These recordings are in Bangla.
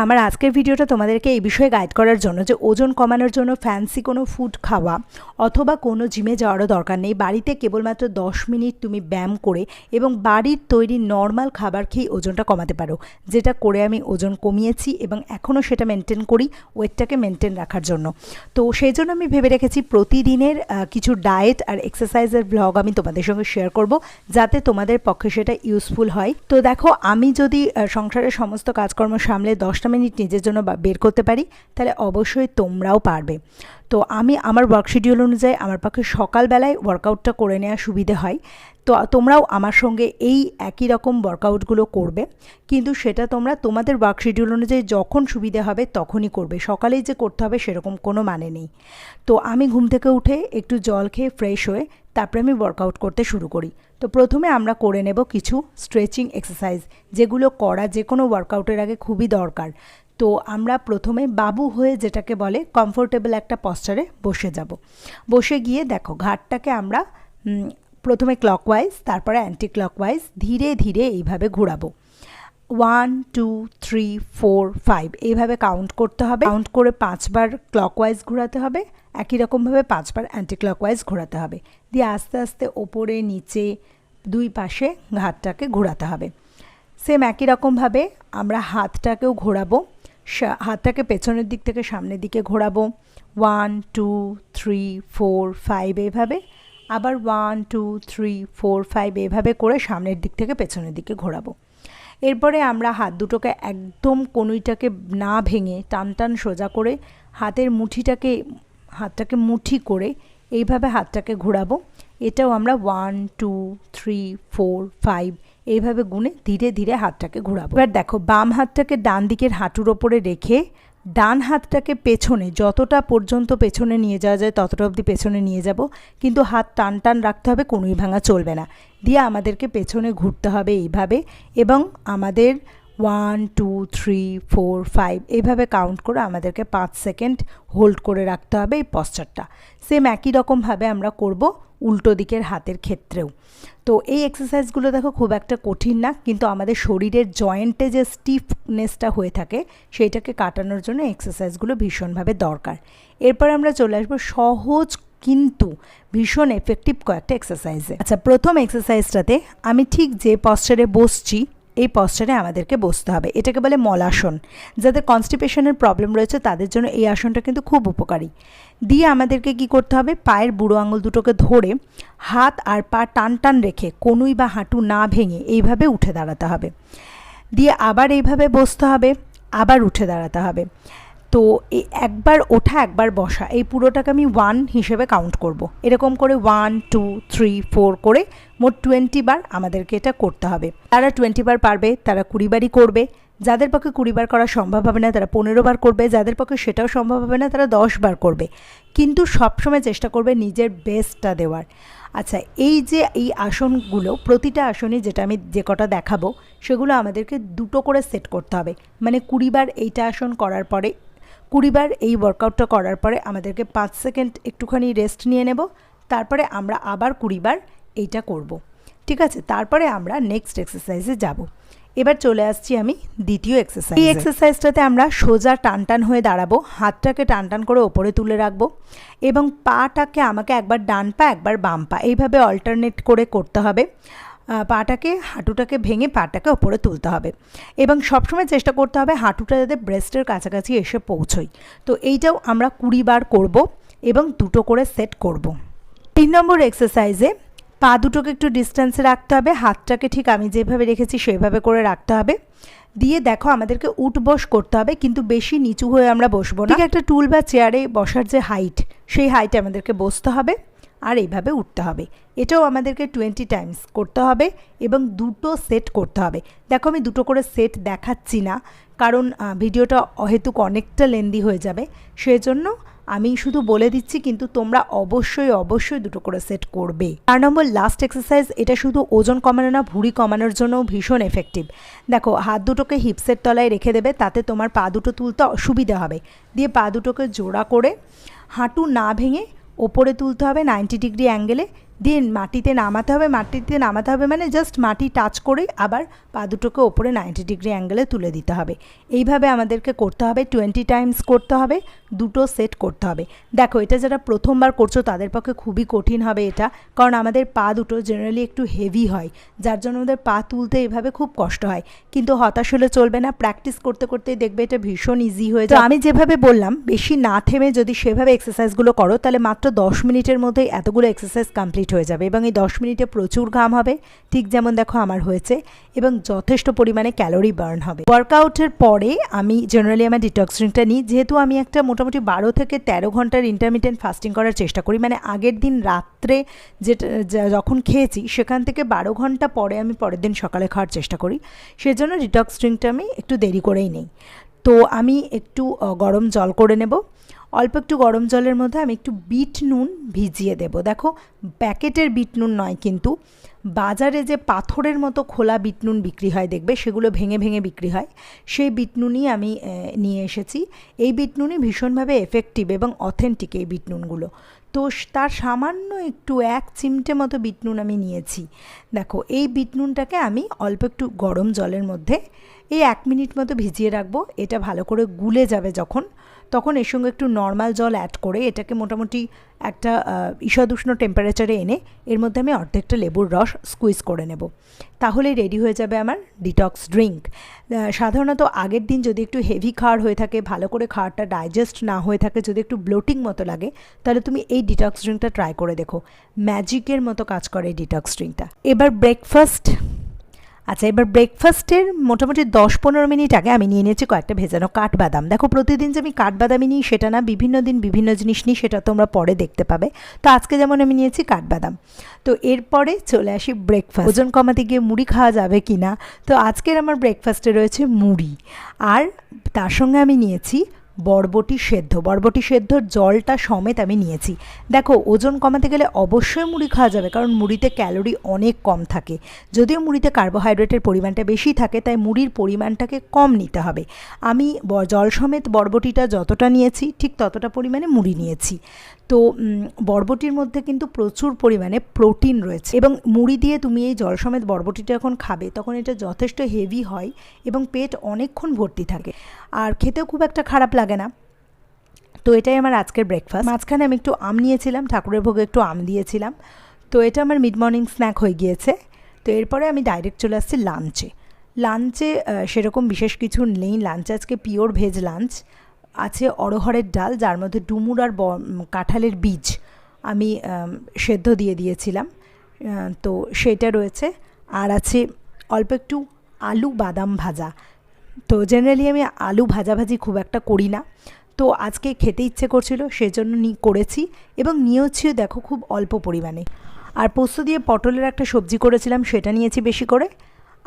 আমার আজকের ভিডিওটা তোমাদেরকে এই বিষয়ে গাইড করার জন্য যে ওজন কমানোর জন্য ফ্যান্সি কোনো ফুড খাওয়া অথবা কোনো জিমে যাওয়ারও দরকার নেই। বাড়িতে কেবলমাত্র 10 মিনিট তুমি ব্যায়াম করে এবং বাড়ির তৈরি নর্মাল খাবার খেয়ে ওজনটা কমাতে পারো, যেটা করে আমি ওজন কমিয়েছি এবং এখনও সেটা মেনটেন করি ওয়েটটাকে মেনটেন রাখার জন্য। তো সেই জন্য আমি ভেবে রেখেছি প্রতিদিনের কিছু ডায়েট আর এক্সারসাইজের ব্লগ আমি তোমাদের সঙ্গে শেয়ার করব, যাতে তোমাদের পক্ষে সেটা ইউজফুল হয়। তো দেখো, আমি যদি সংসারের সমস্ত কাজকর্ম সামলে 10টা মিনিট নিজের জন্য বের করতে পারি, তাহলে অবশ্যই তোমরাও পারবে। তো আমি আমার ওয়ার্ক শিডিউল অনুযায়ী আমার পক্ষে সকালবেলায় ওয়ার্কআউটটা করে নেওয়া সুবিধে হয়। তো তোমরাও আমার সঙ্গে এই একই রকম ওয়ার্কআউটগুলো করবে, কিন্তু সেটা তোমরা তোমাদের ওয়ার্ক শিডিউল অনুযায়ী যখন সুবিধে হবে তখনই করবে। সকালেই যে করতে হবে সেরকম কোনো মানে নেই। তো আমি ঘুম থেকে উঠে একটু জল খেয়ে ফ্রেশ হয়ে তারপরে আমি ওয়ার্কআউট করতে শুরু করি। তো প্রথমে আমরা করে নেব কিছু স্ট্রেচিং এক্সারসাইজ, যেগুলো করা যে কোনো ওয়ার্কআউটের আগে খুবই দরকার। তো আমরা প্রথমে বাবু হয়ে, যেটাকে বলে, কমফোর্টেবল একটা পশ্চারে বসে যাব। বসে গিয়ে দেখো, ঘাটটাকে আমরা প্রথমে ক্লকওয়াইজ, তারপরে অ্যান্টি ক্লকওয়াইজ ধীরে ধীরে এইভাবে ঘোরাবো। 1 2 3 4 5 এইভাবে কাউন্ট করতে হবে। কাউন্ট করে 5বার ক্লকওয়াইজ ঘোরাতে হবে, একই রকমভাবে 5বার অ্যান্টি ক্লকওয়াইজ ঘোরাতে হবে। দিয়ে আস্তে আস্তে ওপরে নিচে দুই পাশে ঘাটটাকে ঘোরাতে হবে। সেম একই রকমভাবে আমরা হাতটাকেও ঘোরাবো। হাতটাকে পেছনের দিক থেকে সামনের দিকে ঘোরাবো। 1 2 3 4 5 এইভাবে, আবার 1 2 3 4 5 এইভাবে করে সামনের দিক থেকে পেছনের দিকে ঘোরাবো। এরপরে আমরা হাত দুটোকে একদম কনুইটাকে না ভেঙে টান টান সোজা করে হাতটাকে মুঠি করে এইভাবে হাতটাকে ঘোরাবো। এটাও আমরা 1 2 3 4 5 এইভাবে গুনে ধীরে ধীরে হাতটাকে ঘোরাবো। এবার দেখো, বাম হাতটাকে ডান দিকের হাঁটুর ওপরে রেখে ডান হাতটাকে পেছনে, যতটা পর্যন্ত পেছনে নিয়ে যাওয়া যায় ততটা অবধি পেছনে নিয়ে যাব, কিন্তু হাত টান টান রাখতে হবে, কনুই ভাঙা চলবে না। দিয়ে আমাদেরকে পেছনে ঘুরতে হবে এইভাবে, এবং আমাদের 1 2 3 4 5 এইভাবে কাউন্ট করে আমাদেরকে 5 সেকেন্ড হোল্ড করে রাখতে হবে এই পশ্চারটা। সেম একই রকমভাবে আমরা করব উল্টো দিকের হাতের ক্ষেত্রেও। তো এই এক্সারসাইজগুলো দেখো খুব একটা কঠিন না, কিন্তু আমাদের শরীরের জয়েন্টে যে স্টিফনেসটা হয়ে থাকে সেইটাকে কাটানোর জন্য এক্সারসাইজগুলো ভীষণভাবে দরকার। এরপর আমরা চলে আসবো সহজ কিন্তু ভীষণ এফেক্টিভ কয়েকটা এক্সারসাইজে। আচ্ছা, প্রথম এক্সারসাইজটাতে আমি ঠিক যে পশ্চারে বসছি এই পশ্চারে আমাদেরকে বসতে হবে। এটাকে বলে মলাসন। যাদের কনস্টিপেশনের প্রবলেম রয়েছে তাদের জন্য এই আসনটা কিন্তু খুব উপকারী। দিয়ে আমাদেরকে কি করতে হবে, পায়ের বুড়ো আঙুল দুটোকে ধরে হাত আর পা টান টান রেখে কনুই বা হাঁটু না ভেঙে এইভাবে উঠে দাঁড়াতে হবে। দিয়ে আবার এইভাবে বসতে হবে, আবার উঠে দাঁড়াতে হবে। তো এই একবার ওঠা একবার বসা, এই পুরোটাকে আমি 1 হিসেবে কাউন্ট করব। এরকম করে 1 2 3 4 করে মোট 20 বার আমাদেরকে এটা করতে হবে। তারা 20 বার পারবে তারা 20 বারই করবে। যাদের পক্ষে 20 বার করা সম্ভব হবে না তারা 15 বার করবে। যাদের পক্ষে সেটাও সম্ভব হবে না তারা 10 বার করবে, কিন্তু সবসময় চেষ্টা করবে নিজের বেস্টটা দেওয়ার। আচ্ছা, এই আসনগুলো, প্রতিটা আসনই যেটা আমি যে কটা দেখাবো সেগুলো আমাদেরকে 2টো করে সেট করতে হবে। মানে 20 বার এইটা আসন করার পরে, 20 বার এই ওয়ার্কআউটটা করার পরে আমাদেরকে 5 সেকেন্ড একটুখানি রেস্ট নিয়ে নেব। তারপরে আমরা আবার 20 বার এইটা করব। ঠিক আছে, তারপরে আমরা নেক্সট এক্সারসাইজে যাব। এবার চলে আসছি আমি দ্বিতীয় এক্সারসাইজ। এই এক্সারসাইজটাতে আমরা সোজা টান টান হয়ে দাঁড়াবো, হাতটাকে টান টান করে ওপরে তুলে রাখবো এবং পাটাকে আমাকে একবার ডান পা একবার বাম পা এইভাবে অল্টারনেট করে করতে হবে। পাটাকে, হাঁটুটাকে ভেঙে পাটাকে ওপরে তুলতে হবে এবং সবসময় চেষ্টা করতে হবে হাঁটুটা যাতে ব্রেস্টের কাছাকাছি এসে পৌঁছয়। তো এইটাও আমরা 20 বার করব এবং 2টো করে সেট করব। 3 নম্বর এক্সারসাইজে পা দুটোকে একটু ডিস্টেন্সে রাখতে হবে, হাতটাকে ঠিক আমি যেভাবে রেখেছি সেইভাবে করে রাখতে হবে। দিয়ে দেখো, আমাদেরকে উঠবস করতে হবে, কিন্তু বেশি নিচু হয়ে আমরা বসবো না। ঠিক একটা টুল বা চেয়ারে বসার যে হাইট, সেই হাইটে আমাদেরকে বসতে হবে আর এইভাবে উঠতে হবে। এটাও আমাদেরকে 20 টাইমস করতে হবে এবং 2টো সেট করতে হবে। দেখো, আমি 2টো করে সেট দেখাচ্ছি না, কারণ ভিডিওটা অহেতুক অনেকটা লেন্দি হয়ে যাবে, সেজন্য আমি শুধু বলে দিচ্ছি, কিন্তু তোমরা অবশ্যই 2টো করে সেট করবে। 4 নম্বর লাস্ট এক্সারসাইজ, এটা শুধু ওজন কমানো না, ভুঁড়ি কমানোর জন্য ভীষণ এফেক্টিভ। দেখো, হাত দুটোকে হিপসের তলায় রেখে দেবে, তাতে তোমার পা দুটো তুলতে সুবিধা হবে। দিয়ে পা দুটোকে জোড়া করে হাঁটু না ভেঙে ওপরে তুলতে হবে 90 ডিগ্রি অ্যাঙ্গেলে। দেন মাটিতে নামাতে হবে মানে জাস্ট মাটি টাচ করে আবার পা দুটোকে ওপরে 90 ডিগ্রি অ্যাঙ্গেলে তুলে দিতে হবে। এইভাবে আমাদেরকে করতে হবে, 20 টাইমস করতে হবে, দুটো সেট করতে হবে। দেখো এটা যারা প্রথমবার করছো তাদের পক্ষে খুবই কঠিন হবে এটা, কারণ আমাদের পা দুটো জেনারেলি একটু হেভি হয়, যার জন্য আমাদের পা তুলতে এইভাবে খুব কষ্ট হয়। কিন্তু হতাশ হলে চলবে না, প্র্যাকটিস করতে করতেই দেখবে এটা ভীষণ ইজি হয়ে যায়। তো আমি যেভাবে বললাম বেশি না থেমে যদি সেভাবে এক্সারসাইজগুলো করো তাহলে মাত্র 10 মিনিটের মধ্যেই এতগুলো এক্সারসাইজ কমপ্লিট হয়ে যাবে, এবং এই 10 মিনিটে প্রচুর ঘাম হবে, ঠিক যেমন দেখো আমার হয়েছে, এবং যথেষ্ট পরিমাণে ক্যালোরি বার্ন হবে। ওয়ার্কআউটের পরে আমি জেনারেলি আমার ডিটক্স ড্রিঙ্কটা নিই, যেহেতু আমি একটা মোটামুটি 12 থেকে 13 ঘন্টার ইন্টারমিটেন্ট ফাস্টিং করার চেষ্টা করি, মানে আগের দিন রাত্রে যেটা যখন খেয়েছি সেখান থেকে 12 ঘন্টা পরে আমি পরের দিন সকালে খাওয়ার চেষ্টা করি, সেজন্য ডিটক্স ড্রিঙ্কটা আমি একটু দেরি করেই নেই। তো আমি একটু গরম জল করে নেব, অল্প একটু গরম জলের মধ্যে আমি একটু বিট নুন ভিজিয়ে দেব। দেখো প্যাকেটের বিট নুন নয়, কিন্তু বাজারে যে পাথরের মতো খোলা বিট নুন বিক্রি হয় দেখবে, সেগুলো ভেঙে ভেঙে বিক্রি হয়, সেই বিট নুনই আমি নিয়ে এসেছি। এই বিট নুনই ভীষণভাবে এফেক্টিভ এবং অথেন্টিক এই বিট নুনগুলো। তো তার সামান্য একটু 1 চিমটে মতো বিট নুন আমি নিয়েছি। দেখো এই বিট নুনটাকে আমি অল্প একটু গরম জলের মধ্যে এই 1 মিনিট মতো ভিজিয়ে রাখবো। এটা ভালো করে গুলে যাবে যখন, তখন এর সঙ্গে একটু নর্মাল জল অ্যাড করে এটাকে মোটামুটি একটা ঈষদুষ্ণ টেম্পারেচারে এনে এর মধ্যে আমি অর্ধেকটা লেবুর রস স্কুইজ করে নেব, তাহলেই রেডি হয়ে যাবে আমার ডিটক্স ড্রিঙ্ক। সাধারণত আগের দিন যদি একটু হেভি খাওয়ার হয়ে থাকে, ভালো করে খাওয়ারটা ডাইজেস্ট না হয়ে থাকে, যদি একটু ব্লোটিং মতো লাগে, তাহলে তুমি এই ডিটক্স ড্রিঙ্কটা ট্রাই করে দেখো, ম্যাজিকের মতো কাজ করে এই ডিটক্স ড্রিঙ্কটা। এবার ব্রেকফাস্ট। আচ্ছা, এবার ব্রেকফাস্টের মোটামুটি 10-15 মিনিট আগে আমি নিয়ে নিয়েছি কয়েকটা ভেজানো কাঠবাদাম। দেখো প্রতিদিন যে আমি কাঠবাদামই নিই সেটা না, বিভিন্ন দিন বিভিন্ন জিনিস নিই, সেটা তোমরা পরে দেখতে পাবে। তো আজকে যেমন আমি নিয়েছি কাঠবাদাম। তো এরপরে চলে আসি ব্রেকফাস্ট। ওজন কমাতে গিয়ে মুড়ি খাওয়া যাবে কি না, তো আজকের আমার ব্রেকফাস্টে রয়েছে মুড়ি, আর তার সঙ্গে আমি নিয়েছি বরবটি সেদ্ধর জলটা সমেত আমি নিয়েছি। দেখো ওজন কমাতে গেলে অবশ্যই মুড়ি খাওয়া যাবে, কারণ মুড়িতে ক্যালোরি অনেক কম থাকে, যদিও মুড়িতে কার্বোহাইড্রেটের পরিমাণটা বেশি থাকে, তাই মুড়ির পরিমাণটাকে কম নিতে হবে। আমি জল সমেত বরবটিটা যতটা নিয়েছি ঠিক ততটা পরিমাণে মুড়ি নিয়েছি। তো বরবটির মধ্যে কিন্তু প্রচুর পরিমাণে প্রোটিন রয়েছে, এবং মুড়ি দিয়ে তুমি এই জল সমেত বরবটিটা যখন খাবে তখন এটা যথেষ্ট হেভি হয় এবং পেট অনেকক্ষণ ভর্তি থাকে, আর খেতেও খুব একটা খারাপ লাগে না। তো এটাই আমার আজকের ব্রেকফাস্ট। মাঝখানে আমি একটু আম নিয়েছিলাম, ঠাকুরের ভোগে একটু আম দিয়েছিলাম। তো এটা আমার মিড মর্নিং স্ন্যাক হয়ে গিয়েছে। তো এরপরে আমি ডাইরেক্ট চলে আসছি লাঞ্চে সেরকম বিশেষ কিছু নেই। লাঞ্চে আজকে পিওর ভেজ লাঞ্চ আছে, অড়হরের ডাল, যার মধ্যে ডুমুর আর কাঁঠালের বীজ আমি সেদ্ধ দিয়ে দিয়েছিলাম, তো সেটা রয়েছে। আর আছে অল্প একটু আলু বাদাম ভাজা। তো জেনারেলি আমি আলু ভাজাভাজি খুব একটা করি না, তো আজকে খেতে ইচ্ছে করছিল সেজন্য করেছি, এবং নিয়েছিও দেখো খুব অল্প পরিমাণে। আর পোস্ত দিয়ে পটলের একটা সবজি করেছিলাম, সেটা নিয়েছি বেশি করে।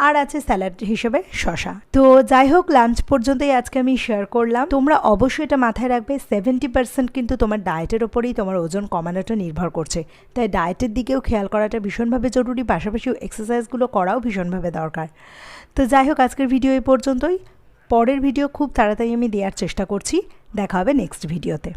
আর আছে স্যালাড হিসেবে শসা। তো যাই হোক, লাঞ্চ পর্যন্তই আজকে আমি শেয়ার করলাম। তোমরা অবশ্যই এটা মাথায় রাখবে, 70% কিন্তু তোমার ডায়েটের ওপরেই তোমার ওজন কমানোটা নির্ভর করছে, তাই ডায়েটের দিকেও খেয়াল করাটা ভীষণভাবে জরুরি, পাশাপাশি এক্সারসাইজগুলো করাও ভীষণভাবে দরকার। তো যাই হোক, আজকের ভিডিও এই পর্যন্তই। পরের ভিডিও খুব তাড়াতাড়ি আমি দেওয়ার চেষ্টা করছি। দেখা হবে নেক্সট ভিডিওতে।